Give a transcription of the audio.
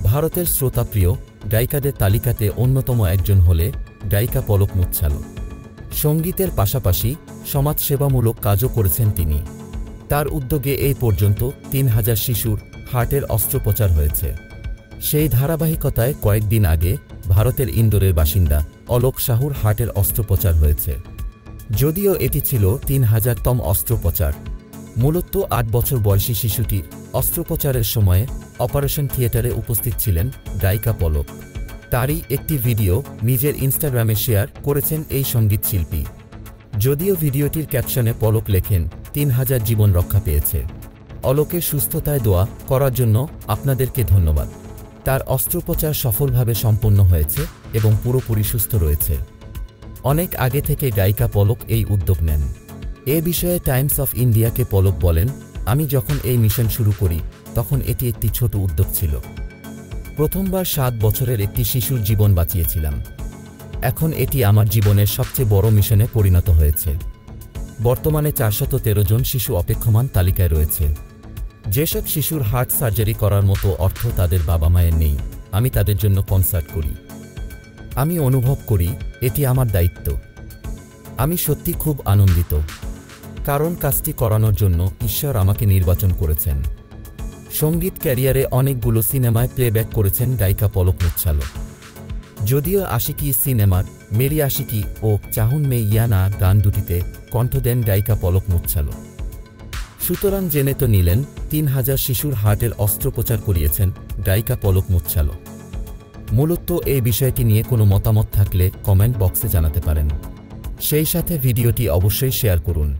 ভারতের শ্রোতাপ্রিয় গায়িকাদের তালিকাতে অন্যতম একজন হলে গায়িকা পলক মুচ্ছাল। সঙ্গীতের পাশাপাশি সমাজসেবামূলক কাজও করেছেন তিনি। তার উদ্যোগে এই পর্যন্ত ৩,০০০ শিশুর হার্টের অস্ত্রোপচার হয়েছে। সেই ধারাবাহিকতায় কয়েকদিন আগে ভারতের ইন্দোরের বাসিন্দা অলোক সাহুর হার্টের অস্ত্রোপচার হয়েছে। যদিও এটি ছিল ৩,০০০তম অস্ত্রোপচার। মূলত ৮ বছর বয়সী শিশুটির অস্ত্রোপচারের সময়ে অপারেশন থিয়েটারে উপস্থিত ছিলেন গায়িকা পলক। তারই একটি ভিডিও নিজের ইনস্টাগ্রামে শেয়ার করেছেন এই সঙ্গীত শিল্পী। যদিও ভিডিওটির ক্যাপশনে পলক লেখেন ৩,০০০ জীবন রক্ষা পেয়েছে। অলোকের সুস্থতায় দোয়া করার জন্য আপনাদেরকে ধন্যবাদ। তার অস্ত্রোপচার সফলভাবে সম্পন্ন হয়েছে এবং পুরোপুরি সুস্থ রয়েছে। অনেক আগে থেকে গায়িকা পলক এই উদ্যোগ নেন। এ বিষয়ে টাইমস অফ ইন্ডিয়াকে পলক বলেন, আমি যখন এই মিশন শুরু করি তখন এটি একটি ছোট উদ্যোগ ছিল। প্রথমবার ৭ বছরের একটি শিশুর জীবন বাঁচিয়েছিলাম। এখন এটি আমার জীবনের সবচেয়ে বড় মিশনে পরিণত হয়েছে। বর্তমানে ৪১৩ জন শিশু অপেক্ষমান তালিকায় রয়েছে। যেসব শিশুর হার্ট সার্জারি করার মতো অর্থ তাদের বাবা মায়ের নেই, আমি তাদের জন্য কনসার্ট করি। আমি অনুভব করি এটি আমার দায়িত্ব। আমি সত্যি খুব আনন্দিত, কারণ কাজটি করানোর জন্য ঈশ্বর আমাকে নির্বাচন করেছেন। সঙ্গীত ক্যারিয়ারে অনেকগুলো সিনেমায় প্লেব্যাক করেছেন গায়িকা পলক মুচ্ছাল। যদিও আশিকি সিনেমার মেরি আশিকি ও চাহুন মে ইয়া না গান দুটিতে কণ্ঠ দেন গায়িকা পলক মুচ্ছাল। সুতরাং জেনে তো নিলেন ৩,০০০ শিশুর হার্টের অস্ত্রোপচার করিয়েছেন গায়িকা পলক মুচ্ছাল। মূলত এই বিষয়টি নিয়ে কোনো মতামত থাকলে কমেন্ট বক্সে জানাতে পারেন। সেই সাথে ভিডিওটি অবশ্যই শেয়ার করুন।